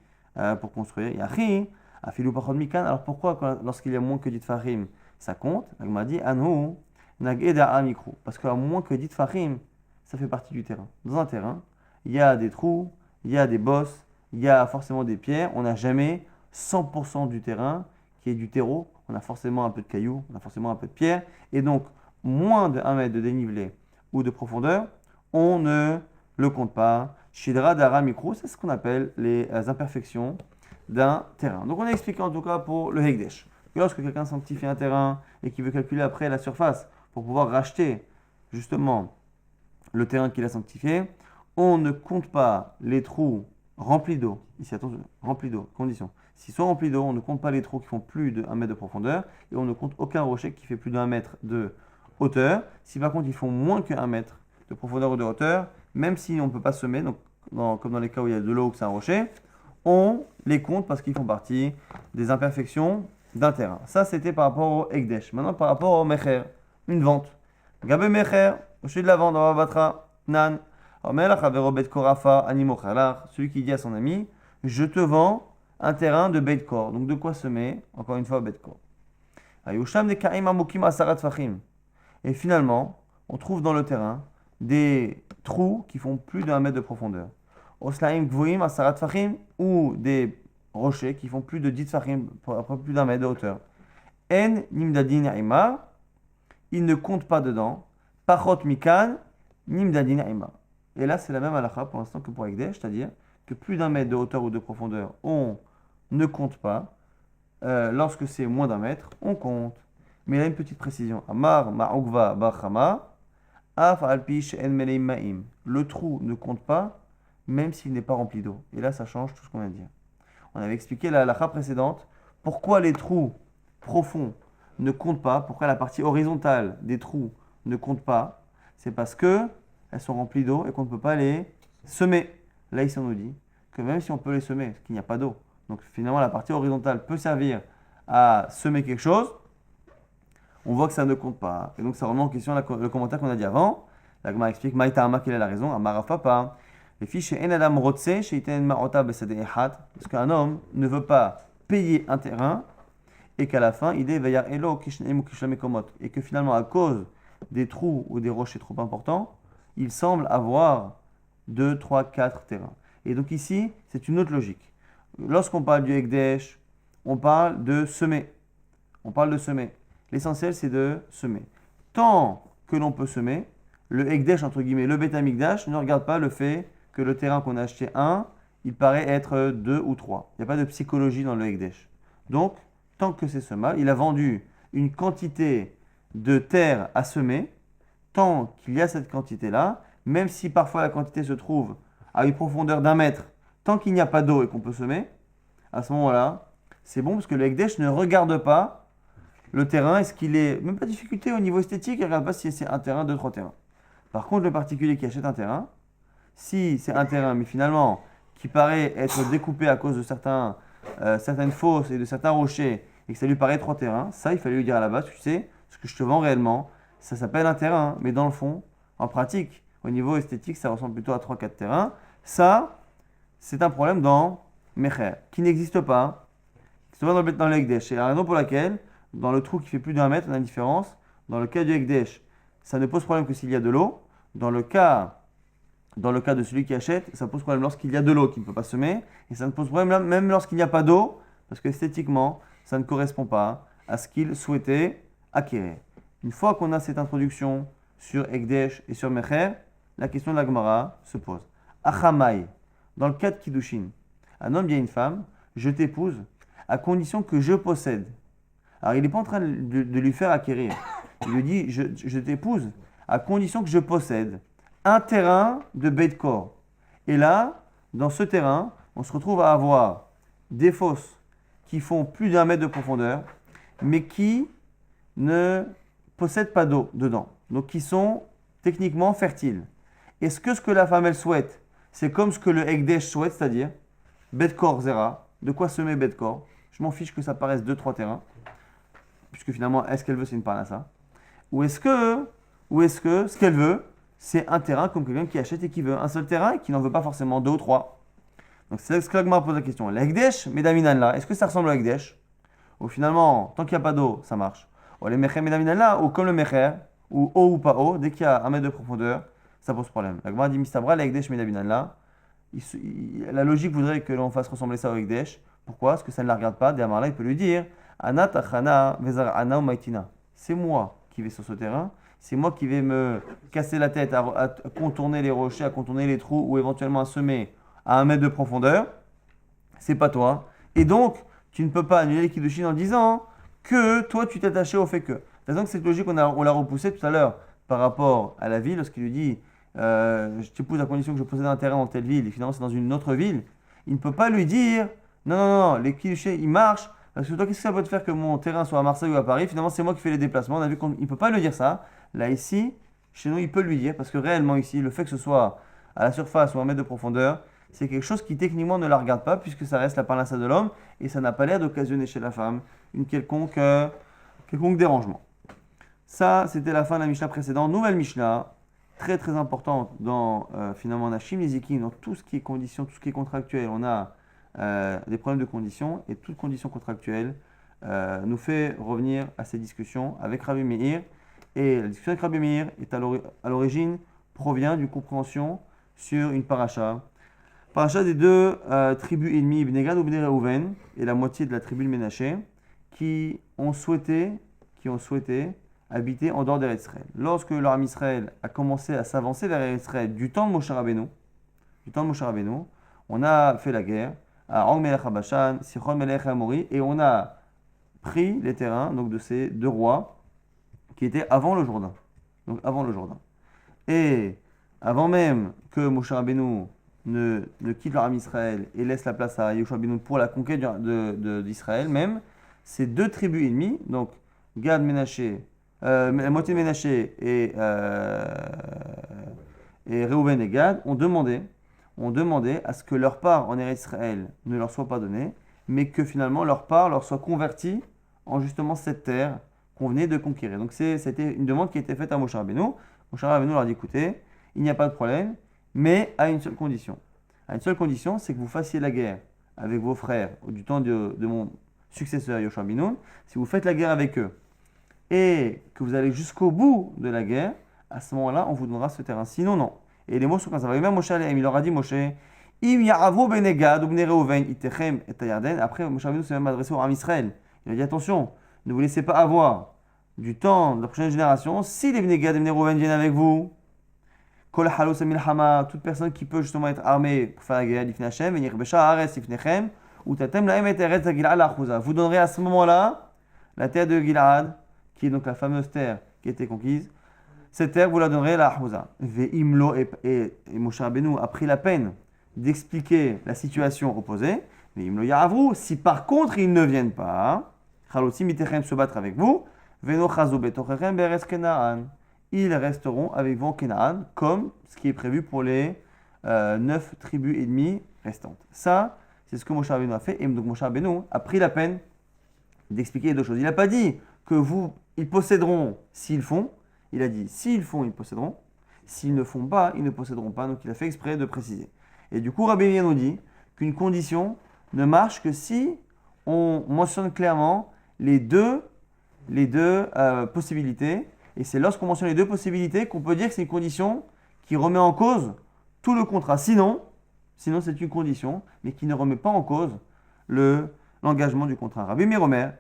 pour construire. Il y a rien, à filou pachon mikan. Alors pourquoi, lorsqu'il y a moins que dit farim, ça compte? Il m'a dit, Anou, nageda amikru. Parce qu'à moins que dit farim, ça fait partie du terrain. Dans un terrain, il y a des trous, il y a des bosses, il y a forcément des pierres. On n'a jamais 100% du terrain qui est du terreau. On a forcément un peu de cailloux, on a forcément un peu de pierre. Et donc, moins de 1 mètre de dénivelé ou de profondeur, on ne le compte pas. Shidra dara mikro, c'est ce qu'on appelle les imperfections d'un terrain. Donc, on a expliqué en tout cas pour le Hekdesh que lorsque quelqu'un sanctifie un terrain et qu'il veut calculer après la surface pour pouvoir racheter justement le terrain qu'il a sanctifié, on ne compte pas les trous remplis d'eau. Ici, attention, remplis d'eau, condition. S'ils sont remplis d'eau, on ne compte pas les trous qui font plus de 1 mètre de profondeur et on ne compte aucun rocher qui fait plus d'1 mètre de hauteur. Si par contre ils font moins que 1 mètre de profondeur ou de hauteur, même si on ne peut pas semer, donc comme dans les cas où il y a de l'eau ou que c'est un rocher, on les compte parce qu'ils font partie des imperfections d'un terrain. Ça, c'était par rapport au Ekdesh. Maintenant, par rapport au Mecher, une vente. Gabé Mecher, au sujet de la vente, on va battre Nan. Celui qui dit à son ami, je te vends un terrain de Beit Kor. Donc de quoi semer? Encore une fois, Beit Kor. Et finalement, on trouve dans le terrain des trous qui font plus d'1 mètre de profondeur. Ou des rochers qui font plus de 10 tfachim, plus d'1 mètre de hauteur. En nimdadin aima, il ne compte pas dedans. Pachot mikan, nimdadin aima. Et là, c'est la même halakha pour l'instant que pour Ekdesh, c'est-à-dire que plus d'1 mètre de hauteur ou de profondeur, on ne compte pas. Lorsque c'est moins d'1 mètre, on compte. Mais il y a une petite précision. Amar ma'ugva bachama, af alpish en meleim ma'im. Le trou ne compte pas, même s'il n'est pas rempli d'eau. Et là, ça change tout ce qu'on vient de dire. On avait expliqué la halakha précédente, pourquoi les trous profonds ne comptent pas, pourquoi la partie horizontale des trous ne compte pas. C'est parce que elles sont remplies d'eau et qu'on ne peut pas les semer. Là, ici, on nous dit que même si on peut les semer, parce qu'il n'y a pas d'eau, donc finalement, la partie horizontale peut servir à semer quelque chose, on voit que ça ne compte pas. Et donc, ça remet en question le commentaire qu'on a dit avant. La Gemara explique, Maïtama, quelle est la raison? Amarav Papa. Les fiches chez Enadam Rotse, chez Iten Ma'ota Besede Ehat, parce qu'un homme ne veut pas payer un terrain et qu'à la fin, il est Vayar Elo Kishneim ou Kishlamekomot. Et que finalement, à cause des trous ou des rochers trop importants, il semble avoir 2, 3, 4 terrains. Et donc ici, c'est une autre logique. Lorsqu'on parle du Ekdesh, on parle de semer. On parle de semer. L'essentiel, c'est de semer. Tant que l'on peut semer, le Ekdesh, entre guillemets, le Beth Amikdash, ne regarde pas le fait que le terrain qu'on a acheté 1, il paraît être 2 ou 3. Il n'y a pas de psychologie dans le Ekdesh. Donc, tant que c'est semable, il a vendu une quantité de terre à semer, tant qu'il y a cette quantité-là, même si parfois la quantité se trouve à une profondeur d'1 mètre, tant qu'il n'y a pas d'eau et qu'on peut semer, à ce moment-là, c'est bon parce que le Ekdesh ne regarde pas le terrain, est-ce qu'il est, même pas de difficulté au niveau esthétique, il ne regarde pas si c'est un terrain, 2, 3 terrains. Par contre, le particulier qui achète un terrain, si c'est un terrain, mais finalement, qui paraît être découpé à cause de certaines fosses et de certains rochers, et que ça lui paraît 3 terrains, ça, il fallait lui dire à la base, tu sais, ce que je te vends réellement, ça s'appelle un terrain, mais dans le fond, en pratique, au niveau esthétique, ça ressemble plutôt à 3-4 terrains. Ça, c'est un problème dans Mecher, qui n'existe pas, qui se voit dans le Ekdesh. C'est la raison pour laquelle, dans le trou qui fait plus d'1 mètre, on a une différence. Dans le cas du Ekdesh, ça ne pose problème que s'il y a de l'eau. Dans le cas de celui qui achète, ça pose problème lorsqu'il y a de l'eau qu'il ne peut pas semer. Et ça ne pose problème même lorsqu'il n'y a pas d'eau, parce qu'esthétiquement, ça ne correspond pas à ce qu'il souhaitait acquérir. Une fois qu'on a cette introduction sur Ekdesh et sur Mecher, la question de la Gemara se pose. Achamai, dans le cas de Kiddushin, un homme vient une femme, je t'épouse, à condition que je possède. Alors il n'est pas en train de lui faire acquérir. Il lui dit, je t'épouse, à condition que je possède un terrain de Beit Kor. Et là, dans ce terrain, on se retrouve à avoir des fosses qui font plus d'1 mètre de profondeur, mais qui ne possèdent pas d'eau dedans. Donc qui sont techniquement fertiles. Est-ce que ce que la femme elle souhaite, c'est comme ce que le Ekdesh souhaite, c'est-à-dire Bet Kor Zera, de quoi semer Bet Kor? Je m'en fiche que ça paraisse 2-3 terrains, puisque finalement, est-ce qu'elle veut, c'est une parnassa. Ou est-ce que ce qu'elle veut, c'est un terrain comme quelqu'un qui achète et qui veut un seul terrain et qui n'en veut pas forcément 2 ou 3. Donc c'est là que l'agma pose la question. L'Ekdesh, Medaminan là, est-ce que ça ressemble au Ekdesh? Ou finalement, tant qu'il n'y a pas d'eau, ça marche. Ou les Mecher Medaminan là, ou comme le Mecher, ou eau ou pas eau, dès qu'il y a 1 mètre de profondeur, ça pose problème. L'agma dit Mistabra, l'Ekdesh Medaminan là. La logique voudrait que l'on fasse ressembler ça au Ekdesh. Pourquoi? Parce que ça ne la regarde pas. Des Amarla, il peut lui dire Anat Achana Vezar Ana ou Maitina. C'est moi qui vais sur ce terrain. C'est moi qui vais me casser la tête à contourner les rochers, à contourner les trous ou éventuellement à semer à 1 mètre de profondeur. C'est pas toi. Et donc, tu ne peux pas annuler les Kiddushin en disant que toi, tu t'es attaché au fait que. De toute façon, cette logique, on l'a repoussée tout à l'heure par rapport à la ville, lorsqu'il lui dit je t'épouse à condition que je possède un terrain dans telle ville, et finalement, c'est dans une autre ville. Il ne peut pas lui dire non, les Kiddushin, ils marchent. Parce que toi, qu'est-ce que ça peut te faire que mon terrain soit à Marseille ou à Paris? Finalement, c'est moi qui fais les déplacements. On a vu qu'il ne peut pas lui dire ça. Là, ici, chez nous, il peut lui dire. Parce que réellement, ici, le fait que ce soit à la surface ou à 1 mètre de profondeur, c'est quelque chose qui techniquement ne la regarde pas, puisque ça reste la parnassa de l'homme. Et ça n'a pas l'air d'occasionner chez la femme une quelconque dérangement. Ça, c'était la fin de la Mishnah précédente. Nouvelle Mishnah, très très importante dans finalement Nashim Nezikim, dans tout ce qui est conditions, tout ce qui est contractuel. On a des problèmes de conditions, et toute condition contractuelle nous fait revenir à ces discussions avec Rabbi Meir. Et la discussion avec Rabbi Meir est à l'origine provient d'une compréhension sur une paracha. Paracha des 2 tribus ennemies, Bnei Gad ou Bnei Reuven, et la moitié de la tribu de Ménaché, qui ont souhaité habiter en dehors d'Eretz Israël. Lorsque l'armée Israël a commencé à s'avancer vers Eretz Israël du temps de Moshe Rabbeinu, on a fait la guerre à Og Melech HaBashan, Sichon Melech HaMori, et on a pris les terrains donc, de ces 2 rois qui étaient avant le Jourdain. Donc avant le Jourdain. Et avant même que Moshe Rabbeinu ne quitte l'armée Israël et laisse la place à Yehoshua Benoun pour la conquête d'Israël même, ces 2 tribus ennemies, donc Gad, Ménaché, la moitié de Ménaché et Reuven et Gad ont demandé à ce que leur part en Eretz Israël ne leur soit pas donnée, mais que finalement leur part leur soit convertie en justement cette terre qu'on venait de conquérir. Donc c'était une demande qui a été faite à Moshe Rabbeinu. Moshe Rabbeinu leur a dit, écoutez, il n'y a pas de problème, mais à une seule condition. À une seule condition, c'est que vous fassiez la guerre avec vos frères du temps de mon successeur Yoshua ben Nun. Si vous faites la guerre avec eux et que vous allez jusqu'au bout de la guerre, à ce moment-là, on vous donnera ce terrain. Sinon, non. Et les mots sont comme ça. Même Moshe il leur a dit, Moshe, Im ya'avu ben Gad ou ben Reuven itechem et Yarden. Après, Moshe Rabbeinu s'est même adressé au Ham Israël. Il a dit, attention, ne vous laissez pas avoir du temps de la prochaine génération. Si les ben Gad et ben Reuven viennent avec vous, Kol halos milchama, toute personne qui peut justement être armée pour faire la guerre, l'ifne Hashem, venir besha haaretz ifnechem, ou tatem lahem et eretz Gil'ad la'achouza. Vous donnerez à ce moment-là la terre de Gil'ad, qui est donc la fameuse terre qui a été conquise. Cette terre, vous la donnerez à la Ahouza. Ve'imlo et Moshe Rabbeinu a pris la peine d'expliquer la situation opposée. Ve'imlo ya'avru, si par contre ils ne viennent pas, chalosim itechem se battre avec vous, ve'no chazu betochechem be'eretz Kenaan. Ils resteront avec vous en Kenaan, comme ce qui est prévu pour les 9 tribus et demie restantes. Ça, c'est ce que Moshe Rabbeinu a fait. Et donc Moshe Rabbeinu a pris la peine d'expliquer les deux choses. Il n'a pas dit que ils posséderont s'ils font. Il a dit, s'ils font, ils posséderont. S'ils ne font pas, ils ne posséderont pas. Donc il a fait exprès de préciser. Et du coup, Rabbi Meir nous dit qu'une condition ne marche que si on mentionne clairement les deux possibilités. Et c'est lorsqu'on mentionne les deux possibilités qu'on peut dire que c'est une condition qui remet en cause tout le contrat. Sinon c'est une condition, mais qui ne remet pas en cause l'engagement du contrat. Rabbi Meir Omer,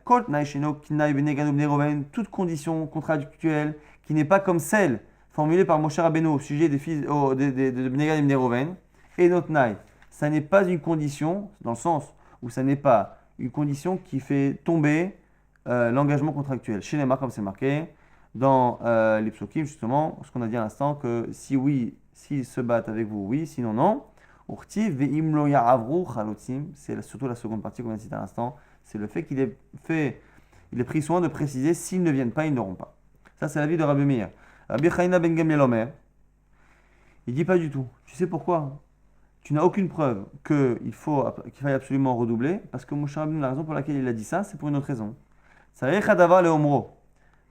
toute condition contractuelle qui n'est pas comme celle formulée par Moshe Rabbeinu au sujet des fils de Bnei Gad et Bnei Reuven, et notre naï, ça n'est pas une condition, dans le sens où ça n'est pas une condition qui fait tomber l'engagement contractuel. Chez Neymar, comme c'est marqué dans les psukim, justement, ce qu'on a dit à l'instant, que si oui, s'ils se battent avec vous, oui, sinon non. Urtiv ve'im lo ya'avru chalotzim, c'est surtout la seconde partie qu'on a citée à l'instant, c'est le fait qu'il ait pris soin de préciser s'ils ne viennent pas, ils n'auront pas. Ça, c'est l'avis de Rabbi Meir. Rabbi Chaina ben Gamliel Omer, il dit pas du tout. Tu sais pourquoi? Tu n'as aucune preuve qu'il faille absolument redoubler, parce que Moshe Rabbeinu, la raison pour laquelle il a dit ça, c'est pour une autre raison.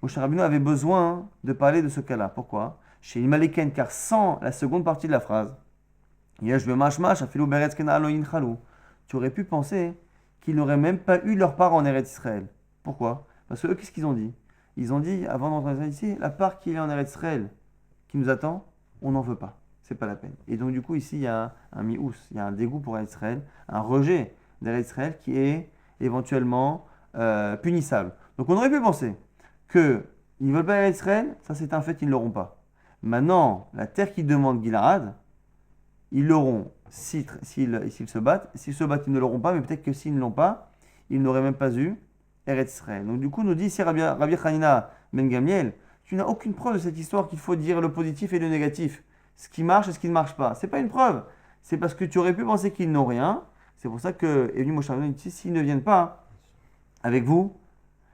Moshe Rabbeinu avait besoin de parler de ce cas-là. Pourquoi? Chez Imaliken, car sans la seconde partie de la phrase, tu aurais pu penser qu'ils n'auraient même pas eu leur part en Eretz Israël. Pourquoi? Parce que eux, qu'est-ce qu'ils ont dit? Ils ont dit, avant d'entrer ici, la part qui est en Eretz Israël, qui nous attend, on n'en veut pas. C'est pas la peine. Et donc, du coup, ici, il y a un mious, il y a un dégoût pour Eretz Israël, un rejet d'Eretz Israël qui est éventuellement punissable. Donc, on aurait pu penser qu'ils ne veulent pas Eretz Israël, ça c'est un fait qu'ils ne l'auront pas. Maintenant, la terre qu'ils demandent Gil'ad, ils l'auront s'ils se battent. S'ils se battent, ils ne l'auront pas, mais peut-être que s'ils ne l'ont pas, ils n'auraient même pas eu Eretz Israël. Donc du coup, nous dit ici Rabbi Hanina ben Gamliel, tu n'as aucune preuve de cette histoire qu'il faut dire le positif et le négatif. Ce qui marche et ce qui ne marche pas. Ce n'est pas une preuve. C'est parce que tu aurais pu penser qu'ils n'ont rien. C'est pour ça que est venu Moshe Rabbeinu ici, s'ils ne viennent pas avec vous,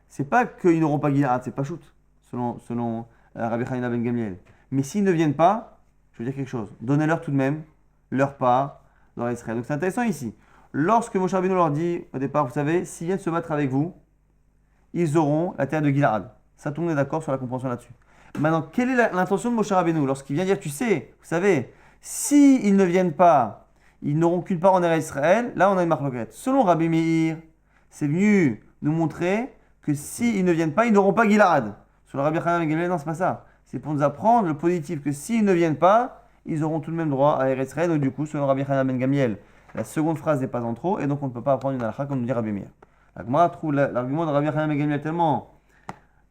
c'est pas qu'ils n'auront pas Gil'ad, c'est pas shoot, selon Rabbi Hanina ben Gamliel. Mais s'ils ne viennent pas, je veux dire quelque chose. Donnez-leur tout de même leur part dans Israël. Donc c'est intéressant ici. Lorsque Moshe Rabbeinu leur dit au départ, vous savez, s'ils viennent se battre avec vous, ils auront la terre de Gil'ad. Ça, tout le monde est d'accord sur la compréhension là-dessus. Maintenant, quelle est l'intention de Moshe Rabbeinu lorsqu'il vient dire, tu sais, vous savez, s'ils ne viennent pas, ils n'auront qu'une part en Eretz Israël. Là, on a une marque loquette. Selon Rabbi Meir, c'est venu nous montrer que s'ils ne viennent pas, ils n'auront pas Gil'ad. Selon Rabbi Hanina ben Gamliel, non, c'est pas ça. C'est pour nous apprendre le positif que s'ils ne viennent pas, ils auront tout de même droit à Eretz Israël. Donc du coup, selon Rabbi Hanina ben Gamliel, la seconde phrase n'est pas en trop, et donc on ne peut pas apprendre une halakha comme nous dit Rabbi Meir. La Gemara trouve l'argument de Rabbi Hanina ben Gamliel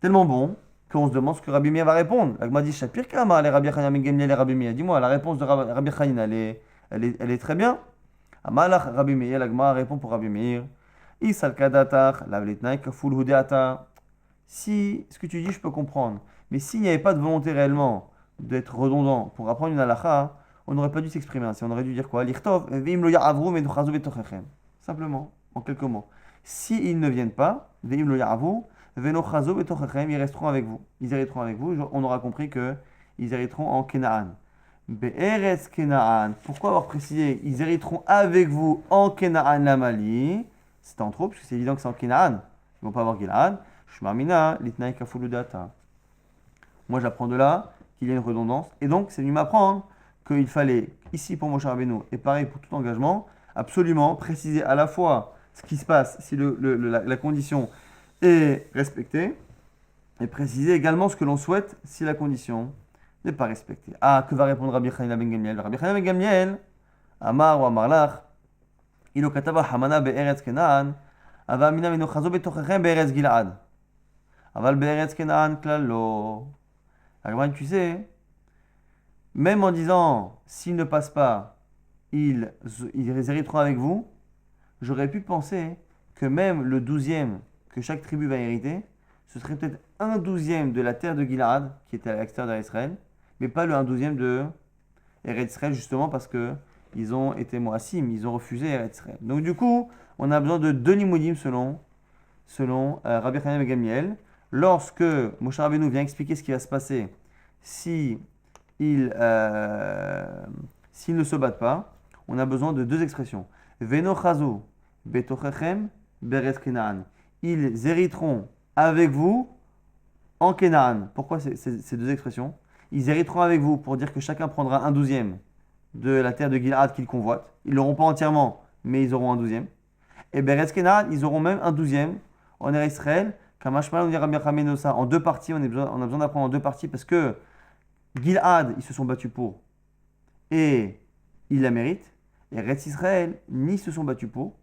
tellement bon qu'on se demande ce que Rabbi Meir va répondre. La Gemara dit Shapir Kama, les Rabbi Hanina ben Gamliel et Rabbi Meir. Dis-moi, la réponse de Rabbi Hanina, elle est très bien. Amalach Rabbi Meir, la Gemara répond pour Rabbi Meir. Isal kadatach, lavletnaï kaful hudeata. Si ce que tu dis, je peux comprendre. Mais s'il n'y avait pas de volonté réellement d'être redondant pour apprendre une halakha, on n'aurait pas dû s'exprimer ainsi. On aurait dû dire quoi? Simplement, en quelques mots. S'ils ne viennent pas, ils resteront avec vous. Ils hériteront avec vous. On aura compris qu'ils hériteront en Kenaan. Be'eretz Kenaan. Pourquoi avoir précisé ils hériteront avec vous en Kenaan la Mali? C'est en trop, puisque c'est évident que c'est en Kenaan. Ils ne vont pas avoir Gilad. Shmarmina, litnaï kafuludata. Moi, j'apprends de là qu'il y a une redondance. Et donc, c'est venu m'apprendre qu'il fallait, ici pour Moshe Rabbeinu, et pareil pour tout engagement, absolument préciser à la fois ce qui se passe si la condition est respectée, et préciser également ce que l'on souhaite si la condition n'est pas respectée. Ah, que va répondre Rabbi Chanina ben Gamliel? Rabbi Chanina ben Gamliel, Amar ou Amarlach, Ilo katava Hamana be'eretz Kenaan, Ava amina menochazo betochechem be'eretz Gilad. Aval be'eretz Kenaan klalo. Alors, tu sais, même en disant s'ils ne passent pas, ils hériteront avec vous, j'aurais pu penser que même le 12e que chaque tribu va hériter, ce serait peut-être un 12e de la terre de Gilad, qui était à l'extérieur d'Israël, mais pas le 1/12 de Eretz Israël, justement parce que ils ont été moassim, ils ont refusé Eretz Israël. Donc du coup, on a besoin de 2 limodim selon Rabbi Chanina ben Gamliel. Lorsque Moshe Rabbeinu vient expliquer ce qui va se passer si s'ils ne se battent pas, on a besoin de 2 expressions. Veno chazu betochechem beretz Kenaan. Ils hériteront avec vous en Kenaan. Pourquoi ces 2 expressions? Ils hériteront avec vous pour dire que chacun prendra un 12e de la terre de Gilad qu'ils convoitent. Ils ne l'auront pas entièrement, mais ils auront un 12e. Et beretz Kenaan, ils auront même un 12e en Eretz Israël. Kamashmal, on dira bien ça en 2 parties. On a besoin d'apprendre en 2 parties parce que Gilad, ils se sont battus pour et ils la méritent. Et Eretz Israël, ni se sont battus pour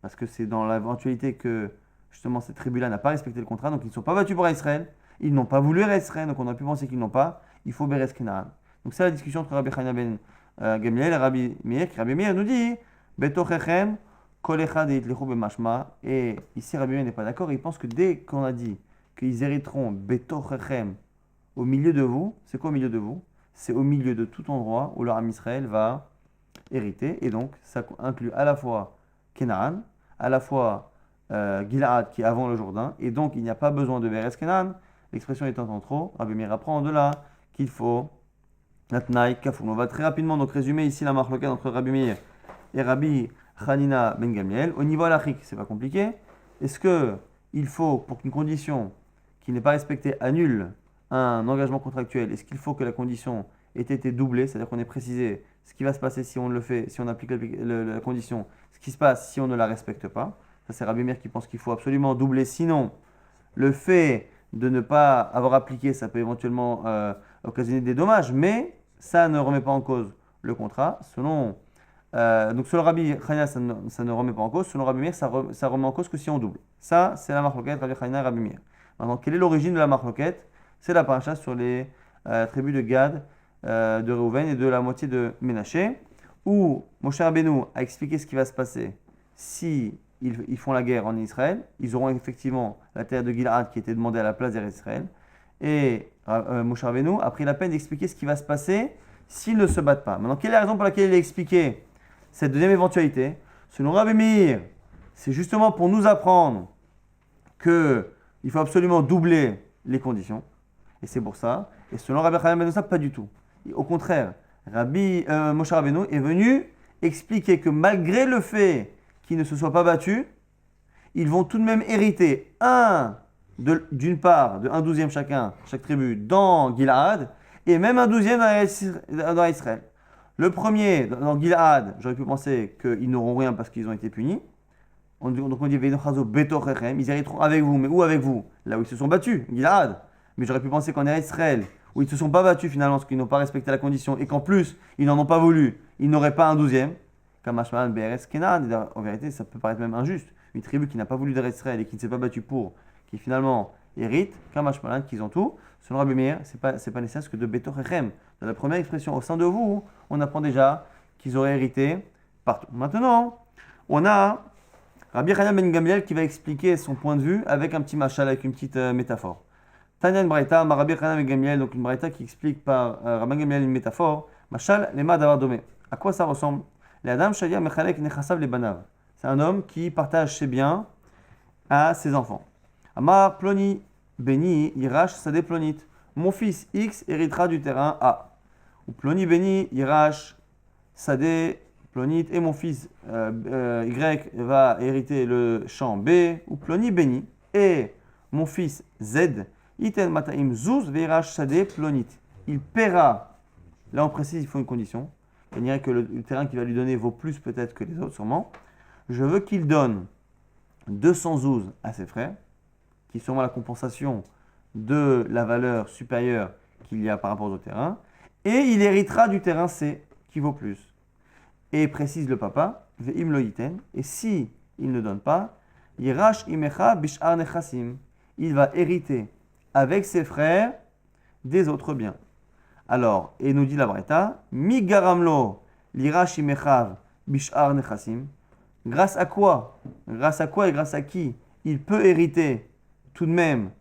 parce que c'est dans l'éventualité que justement cette tribu-là n'a pas respecté le contrat, donc ils ne sont pas battus pour Israël. Ils n'ont pas voulu Eretz Israël, donc on a pu penser qu'ils n'ont pas. Il faut Beretz Kenaan. Donc c'est la discussion entre Rabbi Chanina ben Gamliel et Rabbi Meir. Rabbi Meir nous dit Betochechem kol echad yitlechu b'mashma. Et ici Rabbi Meir n'est pas d'accord. Il pense que dès qu'on a dit qu'ils hériteront Betochechem au milieu de vous, c'est quoi au milieu de vous? C'est au milieu de tout endroit où leur âme Israël va hériter. Et donc ça inclut à la fois Kenaan, à la fois Gilad qui est avant le Jourdain. Et donc il n'y a pas besoin de Beretz Kenaan. L'expression étant en trop, Rabbi Meir apprend de là qu'il faut Natnaï Kafoum. On va très rapidement donc résumer ici la marloquette entre Rabbi Meir et Rabbi Chanina ben Gamliel. Au niveau halachique, c'est pas compliqué. Est-ce que il faut, pour qu'une condition qui n'est pas respectée annule un engagement contractuel, est-ce qu'il faut que la condition ait été doublée, c'est-à-dire qu'on ait précisé ce qui va se passer si on le fait, si on applique la condition, ce qui se passe si on ne la respecte pas? Ça c'est Rabbi Meir qui pense qu'il faut absolument doubler, sinon le fait de ne pas avoir appliqué, ça peut éventuellement occasionner des dommages, mais ça ne remet pas en cause le contrat. Selon Rabbi Chanina, ça ne remet pas en cause. Selon Rabbi Meir, ça remet en cause que si on double. Ça, c'est la marloquette Rabbi Chanina et Rabbi Meir. Maintenant, quelle est l'origine de la marloquette? C'est la paracha sur les tribus de Gad, de Reuven et de la moitié de Ménaché, où Moshe Rabbeinu a expliqué ce qui va se passer si ils font la guerre en Israël. Ils auront effectivement la terre de Gilad qui était demandée à la place d'Israël. Et Moshe Rabbeinu a pris la peine d'expliquer ce qui va se passer s'ils ne se battent pas. Maintenant, quelle est la raison pour laquelle il a expliqué cette deuxième éventualité? Selon Rabbi Meir, c'est justement pour nous apprendre qu'il faut absolument doubler les conditions. Et c'est pour ça. Et selon Rabbi Chanina ben Dossa, pas du tout. Et au contraire, Moshe Rabbeinu est venu expliquer que malgré le fait qu'ils ne se soient pas battus, ils vont tout de même hériter d'une part, de un 12e chacun, chaque tribu, dans Gilad, et même un 12e dans Israël. Le premier, dans Gilad, j'aurais pu penser qu'ils n'auront rien parce qu'ils ont été punis. Donc on dit Veinochazo betochechem, ils hériteront avec vous, mais où avec vous? Là où ils se sont battus, Gilad. Mais j'aurais pu penser qu'en Israël, où ils ne se sont pas battus finalement, parce qu'ils n'ont pas respecté la condition, et qu'en plus, ils n'en ont pas voulu, ils n'auraient pas un 12e. Comme Ashman, Be'eretz Kenaan, en vérité, ça peut paraître même injuste. Une tribu qui n'a pas voulu d'Eretz Israël et qui ne s'est pas battue pour, qui finalement hérite, comme Ashman, qu'ils ont tout. Selon Rabbi Meir, c'est pas nécessaire que de Betochechem. Dans la première expression, au sein de vous, on apprend déjà qu'ils auraient hérité partout. Maintenant, on a Rabbi Chanina ben Gamliel qui va expliquer son point de vue avec un petit machal, avec une petite métaphore. Tanyan Braïta, Rabbi Chanina ben Gamliel, donc une Braïta qui explique par Rabbi Gamliel une métaphore. Machal, lema davar domé. À quoi ça ressemble? C'est un homme qui partage ses biens à ses enfants. Amar ploni beni irash sade plonit. Mon fils X héritera du terrain A. ou Ploni Beni, Irash, Sadeh, Plonit, et mon fils Y va hériter le champ B, ou Ploni Beni, et mon fils Z, Iten Mataim Zuz, Veirash, Sadeh, Plonit. Il paiera, là on précise, il faut une condition. Il dirait que le terrain qu'il va lui donner vaut plus peut-être que les autres, sûrement. Je veux qu'il donne 200 zouz à ses frères, qui est sûrement la compensation de la valeur supérieure qu'il y a par rapport au terrain, et il héritera du terrain C, qui vaut plus. Et précise le papa, ve'im lo yiten, et si il ne donne pas, yirash imecha bish'ar nechassim, il va hériter avec ses frères des autres biens. Alors, et nous dit la Braïta, mi garamlo l'irash imechav bish'ar nechassim, grâce à quoi et grâce à qui il peut hériter tout de même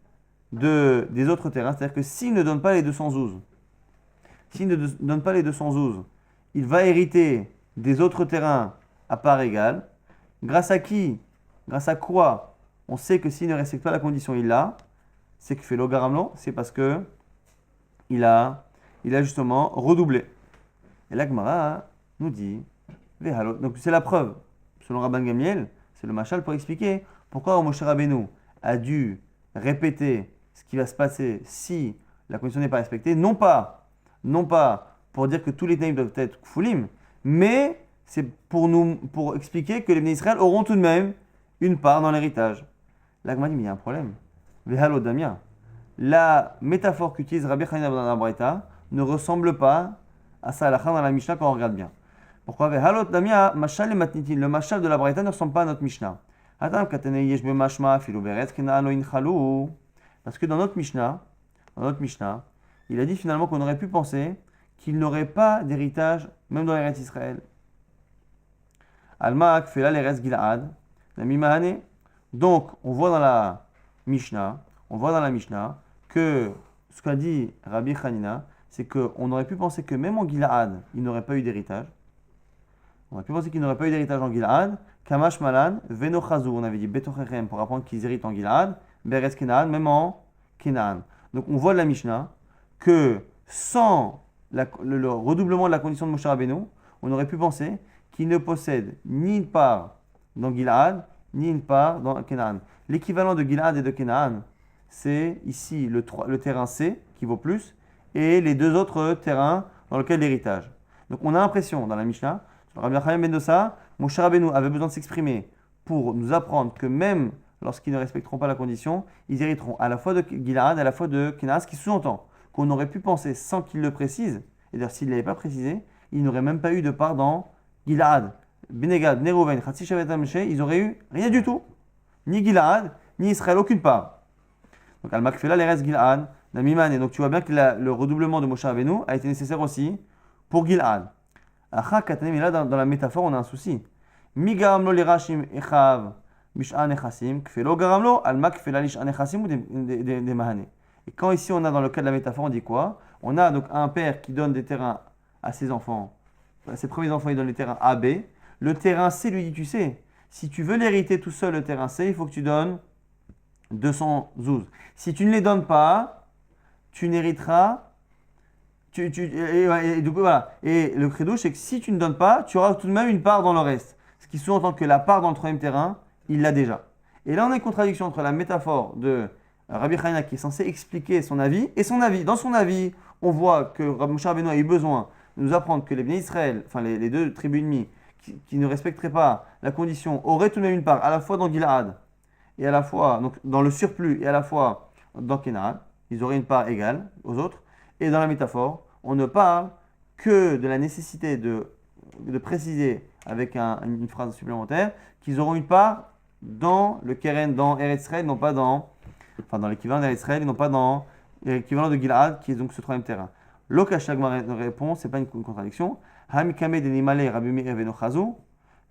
des autres terrains, c'est-à-dire que s'il ne donne pas les 200 zouz, il va hériter des autres terrains à part égale. Grâce à qui? Grâce à quoi? On sait que s'il ne respecte pas la condition, il l'a. C'est que fait l'ogaramlo, c'est parce que il a justement redoublé. Et la Gemara nous dit, donc c'est la preuve. Selon Rabban Gamliel, c'est le machal pour expliquer pourquoi Moshe Rabbeinu a dû répéter ce qui va se passer si la condition n'est pas respectée, non pas pour dire que tous les naïfs doivent être kfoulim, mais c'est pour expliquer que les Bnei Israël auront tout de même une part dans l'héritage. Là, dit, mais il y a un problème. Vehalo Damia. La métaphore qu'utilise Rabbi Chanina dans la Braïta ne ressemble pas à ça dans la Mishnah quand on regarde bien. Pourquoi Vehalo Damia, mashal et matnitin. Le mashal de la Braïta ne ressemble pas à notre Mishnah. Parce que dans notre Mishnah, il a dit finalement qu'on aurait pu penser qu'il n'aurait pas d'héritage, même dans l'Eretz Israël. Alma Akfela l'Eretz Gilad, la Mimahane. Donc, on voit dans la Mishnah que ce qu'a dit Rabbi Chanina, c'est qu'on aurait pu penser que même en Gilad, il n'aurait pas eu d'héritage. On aurait pu penser qu'il n'aurait pas eu d'héritage en Gilad. Kamash Malan, Veno Chazou, on avait dit Betocherem pour apprendre qu'ils héritent en Gilad, Beretz Kenaan, même en Kenaan. Donc, on voit de la Mishnah que sans le redoublement de la condition de Moshe Rabbeinu, on aurait pu penser qu'il ne possède ni une part dans Gilad, ni une part dans Kenaan. L'équivalent de Gilad et de Kenaan, c'est ici le terrain C qui vaut plus, et les deux autres terrains dans lesquels l'héritage. Donc on a l'impression dans la Mishnah, sur Rabbi Chaim ben Dosa, Moshe Rabbeinu avait besoin de s'exprimer pour nous apprendre que même lorsqu'ils ne respecteront pas la condition, ils hériteront à la fois de Gilad, à la fois de Kenaan, ce qui sous-entend qu'on aurait pu penser sans qu'il le précise, et d'ailleurs s'il ne l'avait pas précisé, il n'aurait même pas eu de part dans Gilad, Benegad, Nerouven, Chatsi Shevet Amshe, ils auraient eu rien du tout. Ni Gilad, ni Israël, aucune part. Donc Al-Makfela, les restes Gilad, Namiman, et donc tu vois bien que le redoublement de Moshe Rabbeinu a été nécessaire aussi pour Gilad. Acha Katanim, et là dans la métaphore on a un souci. Mi garamlo lirashim echav mish'an echasim, kfelo garamlo, Al-Makfela lish'an echasim ou des mahane. Et quand ici on a dans le cas de la métaphore, on dit quoi? On a donc un père qui donne des terrains à ses enfants, à ses premiers enfants il donne les terrains A, B. Le terrain C lui dit, tu sais, si tu veux l'hériter tout seul, le terrain C, il faut que tu donnes 200 zouz. Si tu ne les donnes pas, tu n'hériteras. Et du coup, voilà. Et le credo, c'est que si tu ne donnes pas, tu auras tout de même une part dans le reste. Ce qui sous-entend que la part dans le troisième terrain, il l'a déjà. Et là, on a une contradiction entre la métaphore de Rabbi Chanina qui est censé expliquer son avis et son avis. Dans son avis, on voit que Moshe Rabbeinu a eu besoin de nous apprendre que les Bnei Israël, enfin les deux tribus ennemies, qui ne respecteraient pas la condition, auraient tout de même une part, à la fois dans Gilad, et à la fois donc, dans le surplus, et à la fois dans Kenaan. Ils auraient une part égale aux autres. Et dans la métaphore, on ne parle que de la nécessité de préciser avec une phrase supplémentaire qu'ils auront une part dans le Keren, dans Eretz Israël, non pas dans l'équivalent d'Eretz Israël, et non pas dans l'équivalent de Gilad, qui est donc ce troisième terrain. L'Okashagma répond, c'est pas une contradiction. Hamikame de Nimale Rabbi Meir venochazu,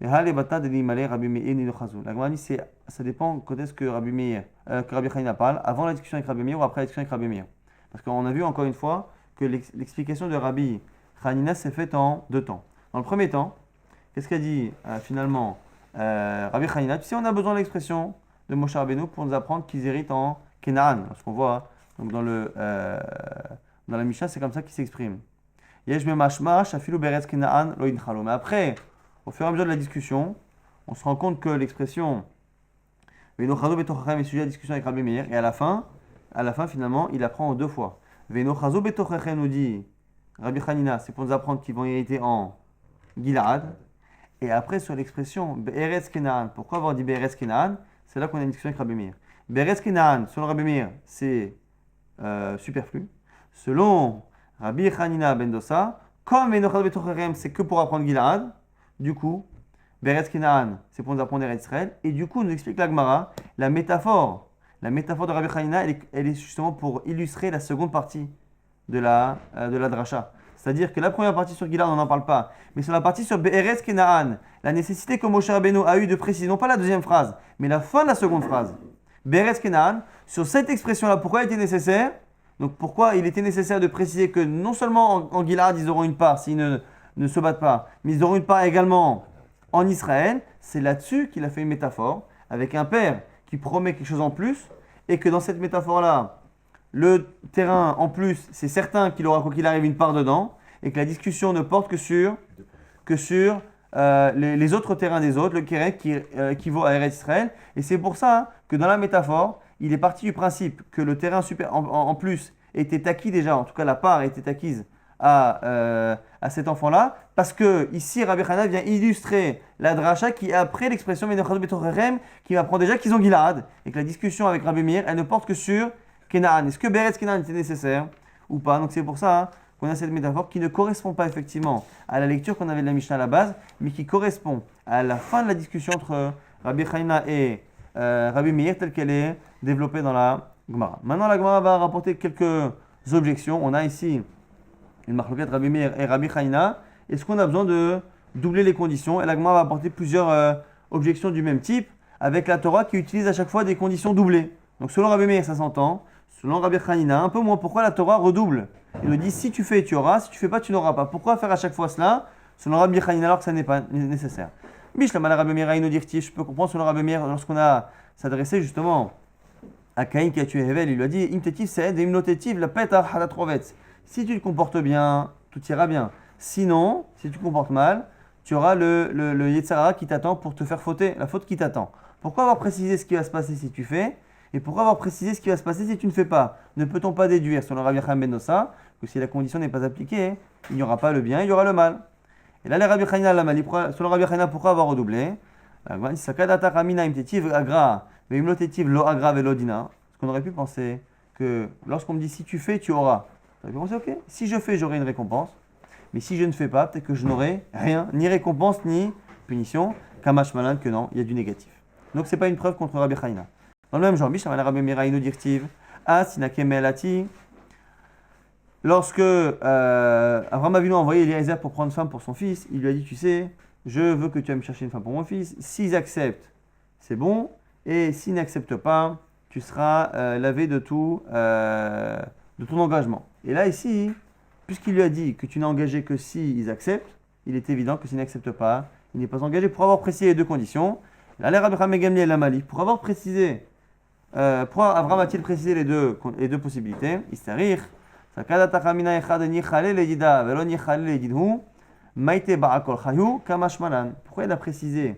et Halebata de Nimale Rabbi Meir ninochazu. La Gemara dit ça dépend quand est-ce que Rabbi Chanina parle, avant la discussion avec Rabbi Meir ou après la discussion avec Rabbi Meir. Parce qu'on a vu encore une fois que l'explication de Rabbi Chanina s'est faite en deux temps. Dans le premier temps, qu'est-ce qu'a dit finalement Rabbi Chanina? Tu sais, on a besoin de l'expression de Moshe Rabbeinu pour nous apprendre qu'ils héritent en Kenaan. Parce qu'on voit donc dans la Mishnah, c'est comme ça qu'il s'exprime. Yesh memashma shafilu beretz kenaan lo inchalo. Mais après, au fur et à mesure de la discussion, on se rend compte que l'expression Veinochazo betochachem est sujet à discussion avec Rabbi Meir. Et à la fin, finalement, il apprend en deux fois. Veinochazo betochachem nous dit Rabbi Hanina, c'est pour nous apprendre qu'ils vont hériter en Gilad. Et après, sur l'expression Be'eretz Kenaan, pourquoi avoir dit Be'eretz Kenaan? C'est là qu'on a une discussion avec Rabbi Meir. Be'eretz Kenaan, selon Rabbi Meir, c'est superflu. Selon Rabbi Hanina ben Dosa, comme Veinochazo betochachem, c'est que pour apprendre Gilad. Du coup, Beretz Kenaan, c'est pour nous apprendre Eretz Israël. Et du coup, nous explique la Gemara, la métaphore de Rabbi Hanina, elle est justement pour illustrer la seconde partie de la drasha. C'est-à-dire que la première partie sur Gilad, on n'en parle pas. Mais sur la partie sur Be'eretz Kenaan, la nécessité que Moshe Rabbeinu a eu de préciser, non pas la deuxième phrase, mais la fin de la seconde phrase. Be'eretz Kenaan, sur cette expression-là, pourquoi elle était nécessaire? Donc pourquoi il était nécessaire de préciser que non seulement en Gilad, ils auront une part s'ils ne se battent pas, mais ils auront une part également en Israël. C'est là-dessus qu'il a fait une métaphore, avec un père qui promet quelque chose en plus, et que dans cette métaphore-là, le terrain en plus, c'est certain qu'il aura quoi qu'il arrive une part dedans, et que la discussion ne porte que sur les autres terrains des autres, le Kérek qui équivaut à Eretz Israël. Et c'est pour ça que dans la métaphore, il est parti du principe que le terrain en plus était acquis déjà, en tout cas la part était acquise à cet enfant-là, parce que ici Rabbi Hanina vient illustrer la dracha qui est après l'expression Veinochazo betochachem, qui apprend déjà qu'ils ont Gilad, et que la discussion avec Rabbi Meir, elle ne porte que sur Kenaan. Est-ce que Beretz Kenaan était nécessaire ou pas? Donc c'est pour ça qu'on a cette métaphore qui ne correspond pas effectivement à la lecture qu'on avait de la Mishnah à la base, mais qui correspond à la fin de la discussion entre Rabbi Hanina et Rabbi Meir, telle qu'elle est développée dans la Gemara. Maintenant, la Gemara va rapporter quelques objections. On a ici une marloquette Rabbi Meir et Rabbi Hanina. Est-ce qu'on a besoin de doubler les conditions? Et la Gemara va apporter plusieurs objections du même type, avec la Torah qui utilise à chaque fois des conditions doublées. Donc selon Rabbi Meir, ça s'entend. Selon Rabbi Hanina, un peu moins. Pourquoi la Torah redouble? Il nous dit si tu fais, tu auras, si tu fais pas, tu n'auras pas. Pourquoi faire à chaque fois cela? Selon Rabbi Hanina, alors que ça n'est pas nécessaire. Bishlam Rabbi Meir nous dit je peux comprendre selon Rabbi Meir, lorsqu'on a s'adressé justement à Caïn qui a tué Hevel, il lui a dit Imtetiv c'est imnotetiv la pet halatrovetz. Si tu te comportes bien, tout ira bien. Sinon, si tu te comportes mal, tu auras le Yetzer Hara qui t'attend pour te faire fauter, la faute qui t'attend. Pourquoi avoir précisé ce qui va se passer si tu fais? Et pourquoi avoir précisé ce qui va se passer si tu ne fais pas? Ne peut-on pas déduire, selon Rabbi Yochanan ben Dosa, que si la condition n'est pas appliquée, il n'y aura pas le bien, il y aura le mal? Et là, les Rabbi Hanina, selon Rabbi Hanina, pourquoi avoir redoublé? Parce qu'on aurait pu penser que lorsqu'on me dit si tu fais, tu auras. On aurait pu penser ok, si je fais, j'aurai une récompense. Mais si je ne fais pas, peut-être que je n'aurai rien, ni récompense, ni punition. Kamash Malan, que non, il y a du négatif. Donc ce n'est pas une preuve contre Rabbi Hanina. Dans le même genre, Bishamana Rabbi Miraïno dirtiv, Sinake Melati. Lorsque Abraham Avinu a envoyé Eliezer pour prendre femme pour son fils, il lui a dit tu sais, je veux que tu ailles me chercher une femme pour mon fils. S'ils acceptent, c'est bon. Et s'ils n'acceptent pas, tu seras lavé de ton engagement. Et là, ici, puisqu'il lui a dit que tu n'es engagé que s'ils acceptent, il est évident que s'ils n'acceptent pas, il n'est pas engagé pour avoir précisé les deux conditions. Là, les Rabbi Gamliel et Lamali, pour avoir précisé, pourquoi Abraham a-t-il précisé les deux possibilités? Istarir, Sakadata Kamina Echad Nichale Ledida, Velo Nichale Ledidhu, Maite Barakol Chayu, Kamash Malan. Pourquoi il a précisé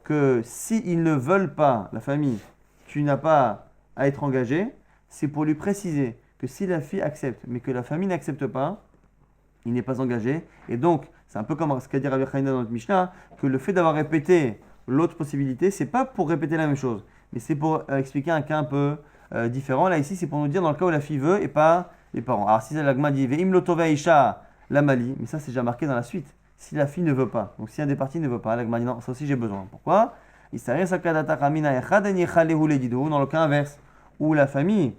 que s'ils ne veulent pas, la famille, tu n'as pas à être engagé? C'est pour lui préciser que si la fille accepte, mais que la famille n'accepte pas, il n'est pas engagé. Et donc, c'est un peu comme ce qu'a dit Rabbi Hanina dans notre Mishnah, que le fait d'avoir répété l'autre possibilité, c'est pas pour répéter la même chose, mais c'est pour expliquer un cas un peu différent. Là, ici, c'est pour nous dire dans le cas où la fille veut et pas les parents. Alors, si la Gemara dit Ve'im lotova isha la mali, mais ça, c'est déjà marqué dans la suite. Si la fille ne veut pas, donc si un des parties ne veut pas, la Gemara dit non, ça aussi j'ai besoin. Pourquoi? Dans le cas inverse, où la famille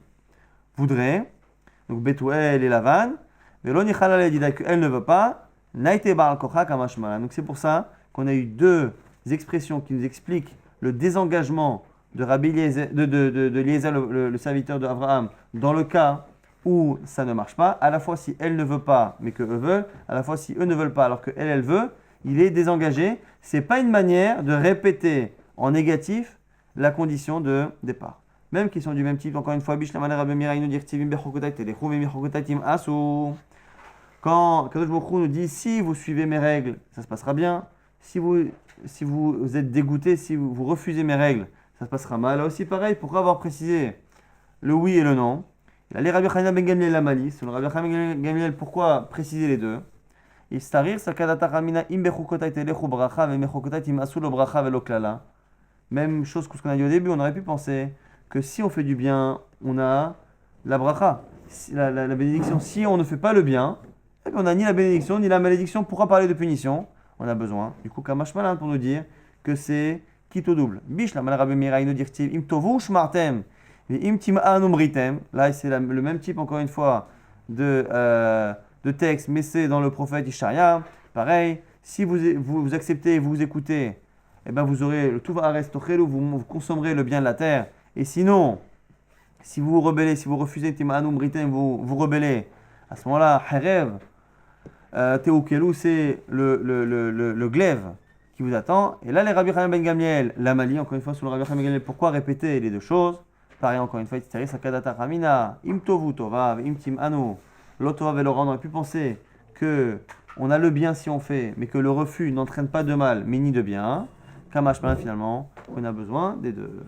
voudrait, donc Betuel et Lavan, elle ne veut pas, donc c'est pour ça qu'on a eu deux expressions qui nous expliquent le désengagement de Rabbi Eliezer, de Eliezer, le serviteur d'Abraham, dans le cas où ça ne marche pas, à la fois si elle ne veut pas, mais qu'eux veulent, à la fois si eux ne veulent pas, alors qu'elle, elle veut, il est désengagé. Ce n'est pas une manière de répéter en négatif la condition de départ. Même question du même type, encore une fois, Quand Kadosh Baruch Hu nous dit si vous suivez mes règles, ça se passera bien. Si vous êtes dégoûté, si vous refusez mes règles, ça se passera mal. Là aussi, pareil, pourquoi avoir précisé le oui et le non? Il a les Rabbi Hanina ben Gamliel la malice. Selon Rabbi Hanina ben Gamliel, pourquoi préciser les deux? Istarir sakadata ramina im bechukotai telechu bracha ve mechukotai timasu lo bracha ve lo klala. Même chose que ce qu'on a dit au début, on aurait pu penser que si on fait du bien, on a la bracha, la bénédiction. Si on ne fait pas le bien, eh bien, on n'a ni la bénédiction ni la malédiction. Pourquoi parler de punition? On a besoin. Du coup, Kamash Malan pour nous dire que c'est quitte au double. Bish la mal Rabbi Meira nous dire im tovu shmartem et im tim'anu britem. Là, c'est le même type encore une fois de texte, mais c'est dans le prophète Ishaïa. Pareil, si vous acceptez, vous écoutez, eh ben vous aurez le tout va rester, vous consommerez le bien de la terre. Et sinon, si vous vous rebellez, si vous refusez tim'anu britem, vous rebellez, à ce moment-là, harev. Théokelou, c'est le glaive qui vous attend. Et là, les Rabbi Hanina ben Gamliel, la Mali, encore une fois, sur le Rabbi Hanina ben Gamliel, pourquoi répéter les deux choses? Pareil, encore une fois, Itzari, Sakadata Ramina, Im Tovu Tova, Im Tim Anu, Lotova Velorand, on aurait pu penser que on a le bien si on fait, mais que le refus n'entraîne pas de mal, mais ni de bien. Kamash, finalement, on a besoin des deux.